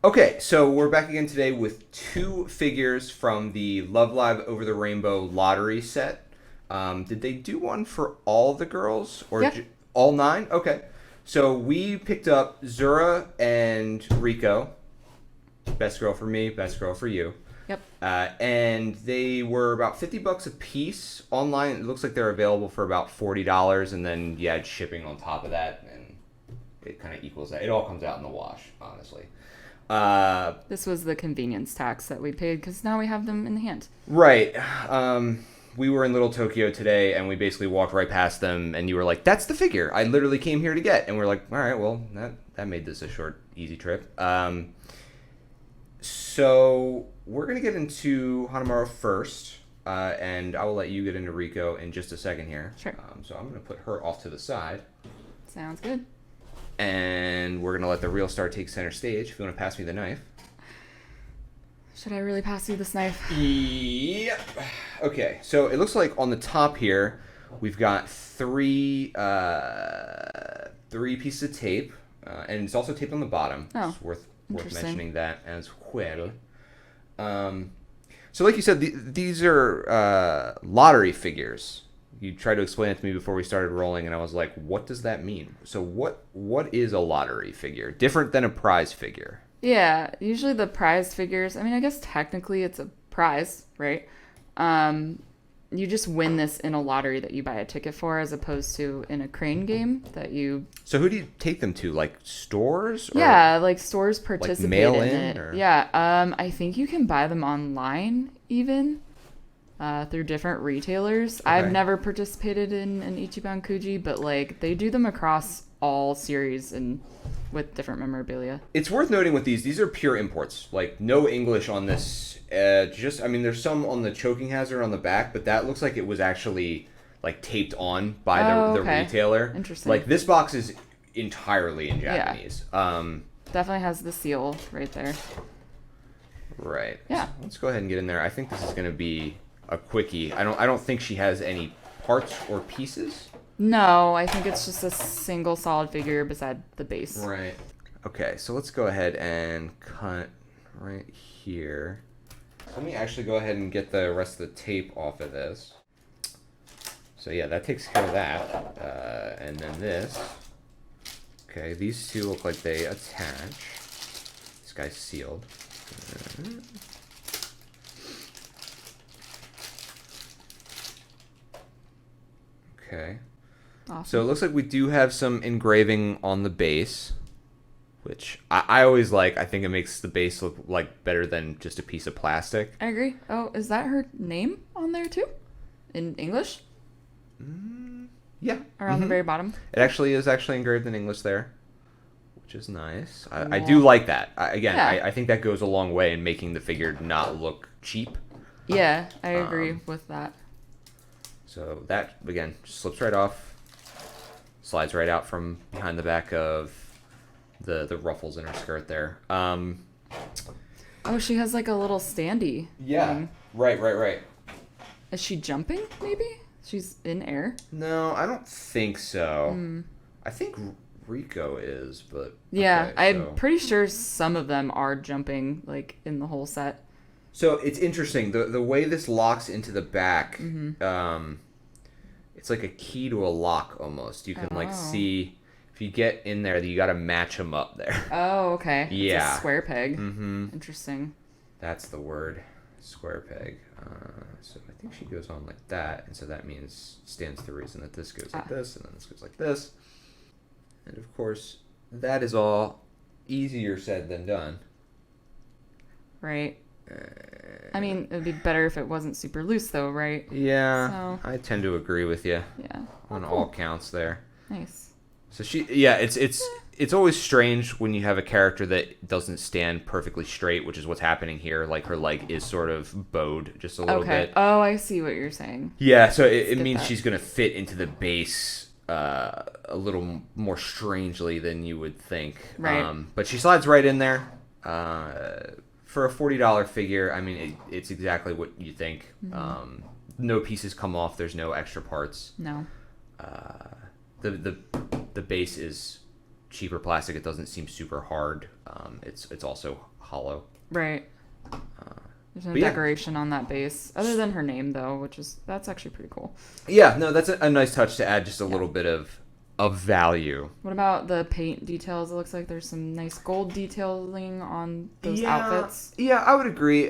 Okay, so we're back again today with two figures from the Love Live Over the Rainbow lottery set. Did they do one for all the girls or Yeah. all nine? Okay, so we picked up Zura and Riko. Best girl for me, best girl for you. Yep. And they were about $50 a piece online. It looks like they're available for about $40, and then you add shipping on top of that, and it kind of equals that. It all comes out in the wash, honestly. This was the convenience tax that we paid because now we have them in hand. Right. We were in Little Tokyo today, and we basically walked right past them, and you were like, that's the figure I literally came here to get. And we're like, all right, well, that made this a short, easy trip. So we're going to get into Hanamaru first, and I will let you get into Riko in just a second here. Sure. So I'm going to put her off to the side. Sounds good. And we're going to let the real star take center stage. If you want to pass me the knife. Should I really pass you this knife? Yep. Okay, so it looks like on the top here, we've got three pieces of tape, and it's also taped on the bottom. Oh, it's worth mentioning that as well. So like you said, these are lottery figures. You tried to explain it to me before we started rolling, and I was like, what does that mean? So what is a lottery figure? Different than a prize figure. Yeah, usually the prize figures, I mean, I guess technically it's a prize, right? You just win this in a lottery that you buy a ticket for as opposed to in a crane game that you... So who do you take them to? Like stores? Or yeah, like stores participate mail in in, it. or... Yeah, I think you can buy them online even. Through different retailers. Okay. I've never participated in an Ichiban Kuji, but like they do them across all series and with different memorabilia. It's worth noting with these are pure imports. Like no English on this. I mean, there's some on the choking hazard on the back, but that looks like it was actually like taped on by the okay. retailer. Interesting. Like this box is entirely in Japanese. Yeah. Definitely has the seal right there. Right. Yeah. So let's go ahead and get in there. I think this is going to be a quickie. I don't think she has any parts or pieces. No, I think it's just a single solid figure beside the base. Right. Okay, so let's go ahead and cut right here. Let me actually go ahead and get the rest of the tape off of this. So yeah, that takes care of that. And then this. Okay, these two look like they attach. This guy's sealed. Okay. Awesome. So it looks like we do have some engraving on the base, which I always like. I think it makes the base look like better than just a piece of plastic. I agree. Oh, is that her name on there too? In English? Yeah. Around the very bottom? It actually is engraved in English there, which is nice. I do like that. I think that goes a long way in making the figure not look cheap. Yeah, I agree with that. So that, again, slips right off, slides right out from behind the back of the ruffles in her skirt there. Oh, she has like a little standee. Yeah, thing. right. Is she jumping, maybe? She's in air? No, I don't think so. I think Riko is, but... Yeah, okay, I'm pretty sure some of them are jumping, like, in the whole set. So it's interesting. The way this locks into the back, it's like a key to a lock almost. You can like see if you get in there, you got to match them up there. Oh, okay. Yeah. It's a square peg. Mm-hmm. Interesting. That's the word, square peg. So I think she goes on like that, and so that means stands to reason that this goes like this, and then this goes like this. And of course, that is all easier said than done. Right. I mean, it would be better if it wasn't super loose, though, right? Yeah, So... I tend to agree with you. Yeah. On cool. all counts there. Nice. So it's always strange when you have a character that doesn't stand perfectly straight, which is what's happening here. Like her leg is sort of bowed just a little bit. Oh, I see what you're saying. Yeah, so it means that. she's gonna fit into the base a little more strangely than you would think. Right. But she slides right in there. For a $40 figure, I mean, it's exactly what you think. No pieces come off. There's no extra parts. No. The base is cheaper plastic. It doesn't seem super hard. It's also hollow. Right. There's no But yeah. decoration on that base, other than her name, though, that's actually pretty cool. Yeah, no, that's a nice touch to add just a little bit of value. What about the paint details? It looks like there's some nice gold detailing on those outfits. Yeah, I would agree.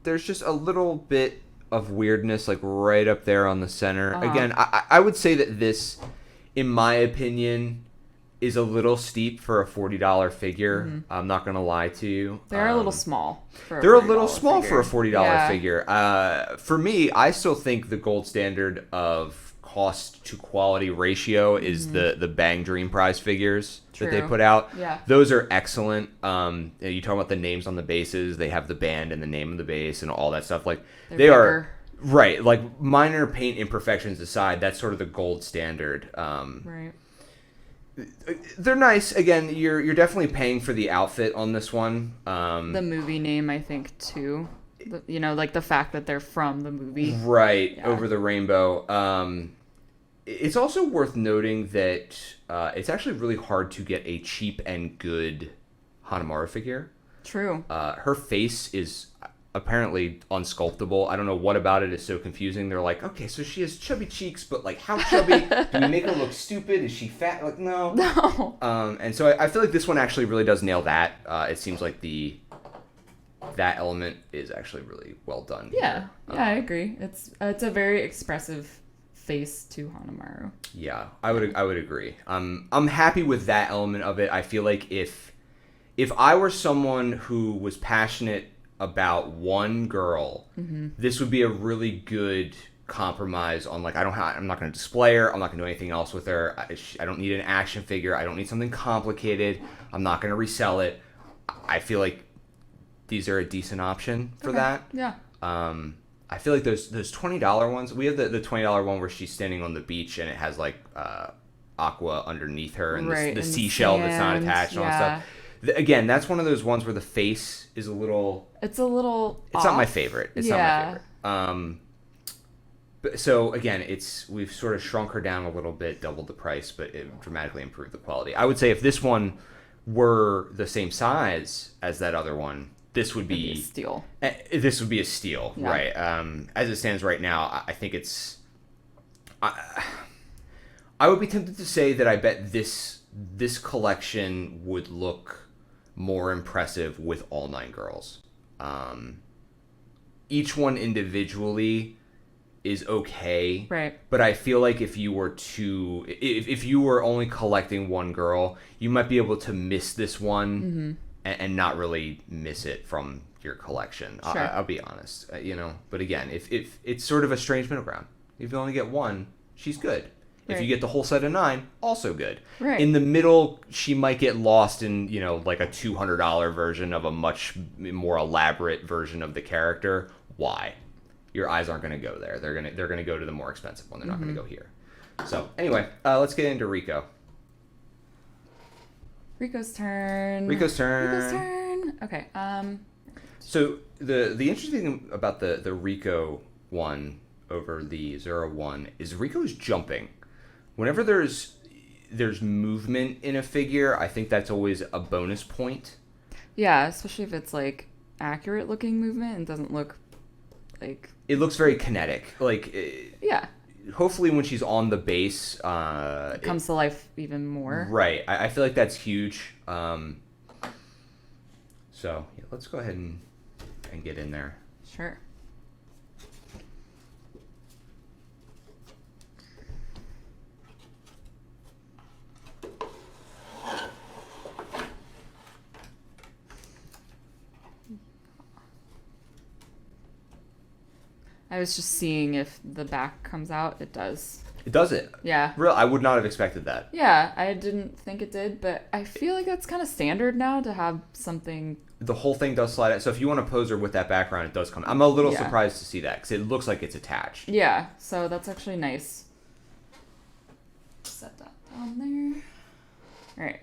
There's just a little bit of weirdness, like right up there on the center. Again, I would say that this, in my opinion, is a little steep for a $40 figure. I'm not gonna lie to you. They're a little small. They're a little small figure. for a $40 figure. For me, I still think the gold standard of cost to quality ratio is the Bang Dream Prize figures that they put out. Yeah. Those are excellent. You talk about the names on the bases. They have the band and the name of the base and all that stuff. Like they are right. Like minor paint imperfections aside, that's sort of the gold standard. Right. They're nice. Again, you're definitely paying for the outfit on this one. The movie name, I think, too. Like the fact that they're from the movie. Right, Over the Rainbow. It's also worth noting that it's actually really hard to get a cheap and good Hanamaru figure. True. Her face is apparently unsculptable. I don't know what about it is so confusing. They're like, okay, so she has chubby cheeks, but like how chubby? Do we make her look stupid? Is she fat? Like, no. No. And so I feel like this one actually really does nail that. It seems like that element is actually really well done. Yeah. I agree. It's a very expressive face to Hanamaru. Yeah, I would agree. I'm happy with that element of it. I feel like if I were someone who was passionate about one girl, this would be a really good compromise on like I'm not going to display her. I'm not going to do anything else with her. I don't need an action figure. I don't need something complicated. I'm not going to resell it. I feel like these are a decent option for that. Yeah. I feel like those $20 ones. We have the $20 one where she's standing on the beach and it has like aqua underneath her and the seashell that's not attached and all that stuff. Again, that's one of those ones where the face is a little. It's a little. It's not my favorite. It's not my favorite. But so again, we've sort of shrunk her down a little bit, doubled the price, but it dramatically improved the quality. I would say if this one were the same size as that other one, this would be a steal. This would be a steal, right? As it stands right now, I think it's. I would be tempted to say that I bet this collection would look more impressive with all 9 girls. Each one individually is okay, right? But I feel like if you were only collecting one girl, you might be able to miss this one and not really miss it from your collection. Sure. I'll be honest, But again, if it's sort of a strange middle ground. If you only get one, she's good. If you get the whole set of 9, also good. Right. In the middle, she might get lost in, like a $200 version of a much more elaborate version of the character. Why? Your eyes aren't going to go there. They're gonna go to the more expensive one. They're not going to go here. So anyway, let's get into Riko. Riko's turn. Okay. So the interesting thing about the Riko one over the Zero one is Riko's jumping. Whenever there's movement in a figure, I think that's always a bonus point. Yeah, especially if it's like accurate looking movement and doesn't look like it looks very kinetic. Like yeah. Hopefully, when she's on the base, it comes to life even more. Right. I feel like that's huge. So yeah, let's go ahead and get in there. Sure. I was just seeing if the back comes out. It does. It does it? Yeah. Real? I would not have expected that. Yeah, I didn't think it did, but I feel like that's kind of standard now to have something. The whole thing does slide out. So if you want to pose her with that background, it does come. I'm a little surprised to see that because it looks like it's attached. Yeah, so that's actually nice. Set that down there. All right.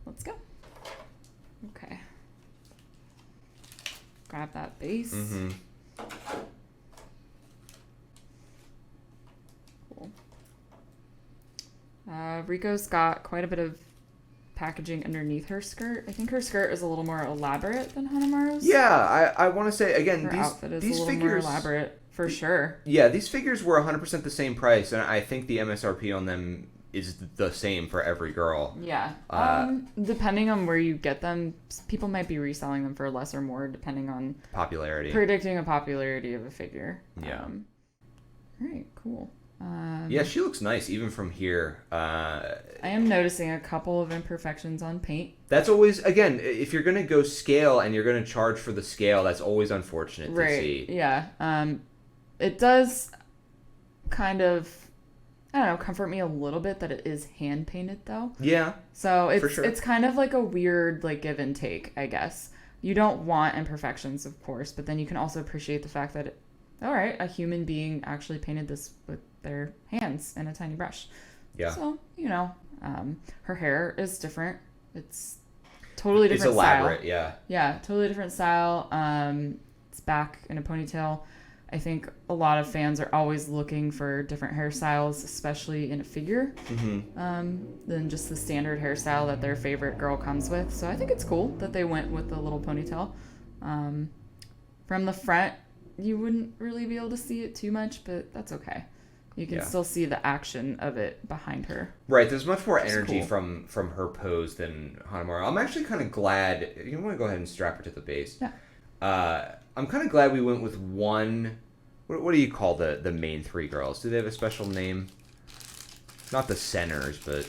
Let's go. Okay. Grab that base. Cool. Riko's got quite a bit of packaging underneath her skirt. I think her skirt is a little more elaborate than Hanamaru's. Yeah, I want to say, again, Her outfit is these a little figures... more elaborate, for sure. Yeah, these figures were 100% the same price, and I think the MSRP on them is the same for every girl. Yeah. Depending on where you get them, people might be reselling them for less or more, depending on... Popularity. Predicting a popularity of a figure. Yeah. All right, cool. Yeah, she looks nice, even from here. I am noticing a couple of imperfections on paint. That's always, again, if you're going to go scale and you're going to charge for the scale, that's always unfortunate to see. Yeah. It does kind of, I don't know, comfort me a little bit that it is hand painted, though. Yeah. So for sure. It's kind of like a weird, like, give and take, I guess. You don't want imperfections, of course, but then you can also appreciate the fact that, all right, a human being actually painted this with their hands and a tiny brush. Yeah. So, her hair is different. It's totally different style. It's elaborate, yeah. Yeah, totally different style. It's back in a ponytail. I think a lot of fans are always looking for different hairstyles, especially in a figure, than just the standard hairstyle that their favorite girl comes with. So I think it's cool that they went with the little ponytail. From the front, you wouldn't really be able to see it too much, but that's okay. You can still see the action of it behind her. Right, there's much more energy cool. from her pose than Hanamaru. I'm actually kind of glad... You want to go ahead and strap her to the base? Yeah. I'm kind of glad we went with one... What do you call the main three girls? Do they have a special name? Not the centers, but...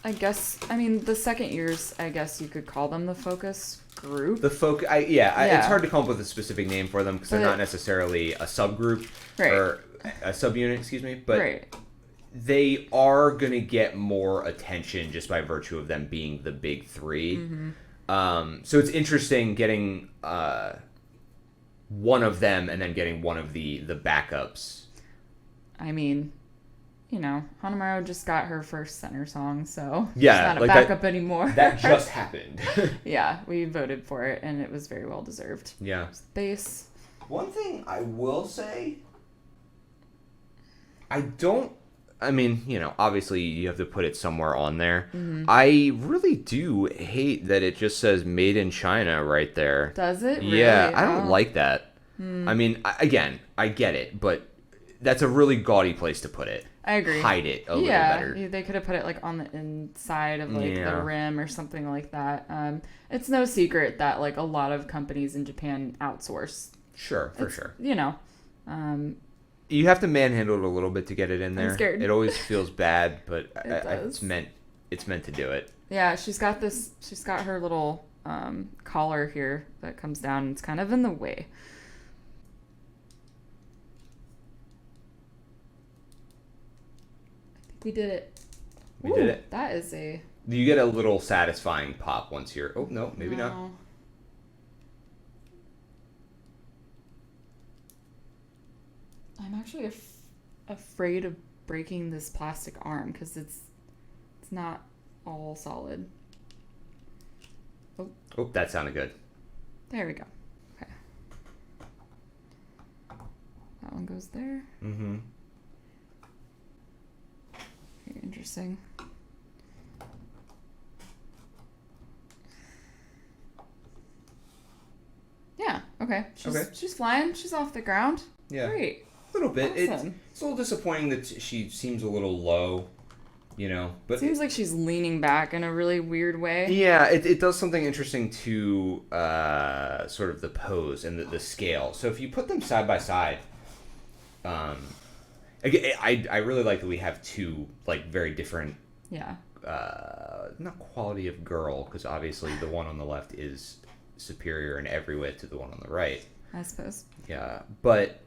the second years, I guess you could call them the focus group. It's hard to come up with a specific name for them because they're not necessarily a subgroup or a subunit, excuse me. But they are going to get more attention just by virtue of them being the big three. Mm-hmm. So it's interesting getting one of them and then getting one of the backups. I mean, Hanamaru just got her first center song, so yeah, she's not a backup anymore. That just happened. Yeah, we voted for it, and it was very well deserved. Yeah. Base. One thing I will say, obviously you have to put it somewhere on there. Mm-hmm. I really do hate that it just says Made in China right there. Does it? Really? Yeah, I don't like that. I mean, again, I get it, but that's a really gaudy place to put it. I agree. Hide it a little better. Yeah, they could have put it like on the inside of like the rim or something like that. It's no secret that like a lot of companies in Japan outsource. Sure, for sure. You have to manhandle it a little bit to get it in there. I'm scared. It always feels bad, but it's meant to do it. Yeah, she's got her little collar here that comes down and it's kind of in the way. We did it. We did it. That is a... You get a little satisfying pop once you're... Oh, no, maybe not. I'm actually afraid of breaking this plastic arm because it's not all solid. Oh, that sounded good. There we go. Okay. That one goes there. Mm-hmm. Very interesting. Yeah, okay. She's flying. She's off the ground. Yeah. Great. A little bit. Awesome. It's a little disappointing that she seems a little low, but seems like she's leaning back in a really weird way. Yeah, it does something interesting to sort of the pose and the scale. So if you put them side by side, I really like that we have two like very different. Yeah. Not quality of girl, because obviously the one on the left is superior in every way to the one on the right. I suppose. Yeah, but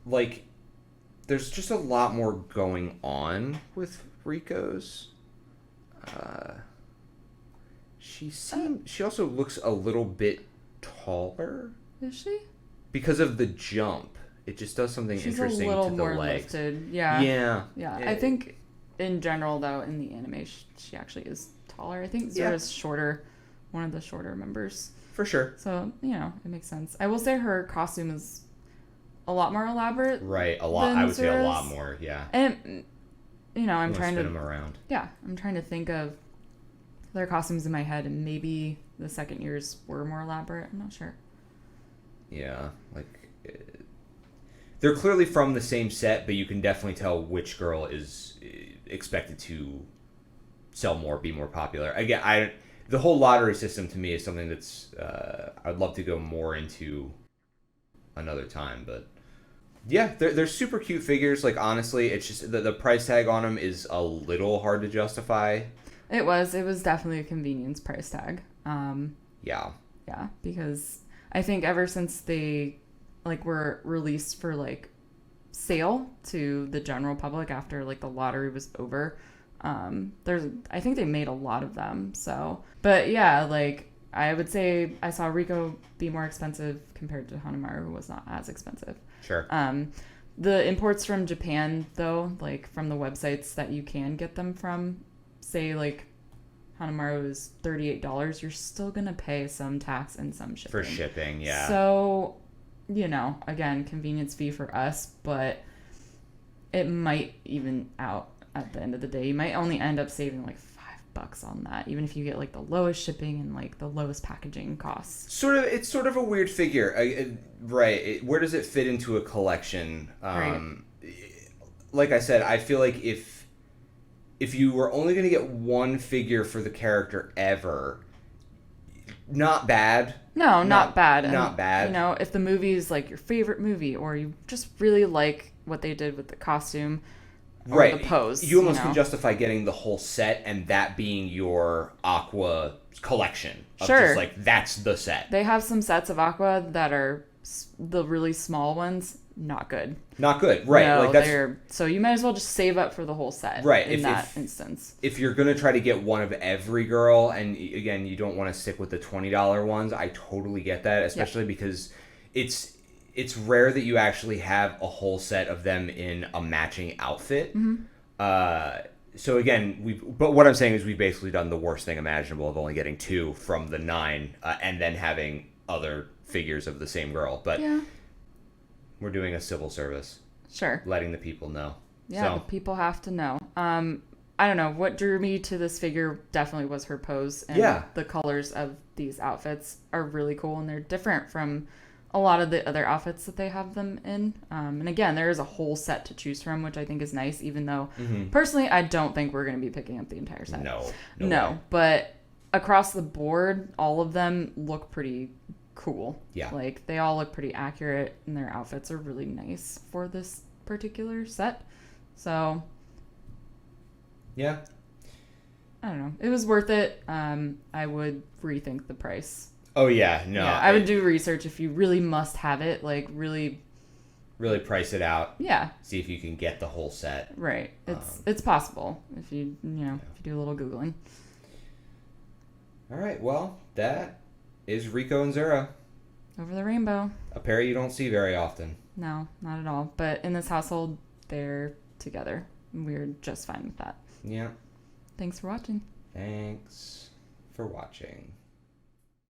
like, there's just a lot more going on with Riko's. She also looks a little bit taller. Is she? Because of the jump. It just does something interesting to the legs. She's a little more lifted. Yeah. Yeah. I think in general, though, in the anime, she actually is taller. I think Zura's shorter, one of the shorter members. For sure. So, it makes sense. I will say her costume is a lot more elaborate. Right, a lot. I would say a lot more. Yeah. And I'm trying to spin them around. Yeah, I'm trying to think of their costumes in my head, and maybe the second years were more elaborate. I'm not sure. Yeah, like they're clearly from the same set, but you can definitely tell which girl is expected to sell more, be more popular. Again, the whole lottery system to me is something that's I'd love to go more into another time, but yeah, they're super cute figures. Like honestly, it's just the price tag on them is a little hard to justify. It was definitely a convenience price tag. Yeah, because I think ever since they were released for sale to the general public after the lottery was over, I think they made a lot of them. So, but yeah, I would say I saw Riko be more expensive compared to Hanamaru, who was not as expensive. Sure. The imports from Japan, though, from the websites that you can get them from, say Hanamaru is $38, you're still going to pay some tax and some shipping. For shipping, yeah. So, again, convenience fee for us, but it might even out at the end of the day. You might only end up saving $5 on that, even if you get the lowest shipping and the lowest packaging costs. It's sort of a weird figure, right? Where does it fit into a collection? Right. Like I said, I feel like if you were only going to get one figure for the character ever, not bad. No, not bad. Not bad. If the movie is your favorite movie, or you just really like what they did with the costume. Or right. The pose. You almost can justify getting the whole set and that being your Aqua collection. Of sure. Just that's the set. They have some sets of Aqua that are the really small ones, not good. Not good, right. No, so you might as well just save up for the whole set. Right. In that instance. If you're going to try to get one of every girl, and again, you don't want to stick with the $20 ones, I totally get that, especially because it's rare that you actually have a whole set of them in a matching outfit. Mm-hmm. So again, but what I'm saying is we've basically done the worst thing imaginable of only getting 2 from the 9, and then having other figures of the same girl. But we're doing a civil service. Sure. Letting the people know. Yeah, the people have to know. I don't know. What drew me to this figure definitely was her pose. And the colors of these outfits are really cool, and they're different from a lot of the other outfits that they have them in. And again, there is a whole set to choose from, which I think is nice, even though personally, I don't think we're going to be picking up the entire set. No. But across the board, all of them look pretty cool. Yeah. They all look pretty accurate, and their outfits are really nice for this particular set. So, yeah. I don't know. It was worth it. I would rethink the price. Oh, yeah. No. Yeah, I would do research if you really must have it. Really price it out. Yeah. See if you can get the whole set. Right. It's possible if you if you do a little Googling. All right. Well, that is Riko and Zura. Over the rainbow. A pair you don't see very often. No, not at all. But in this household, they're together. We're just fine with that. Yeah. Thanks for watching. Thanks for watching.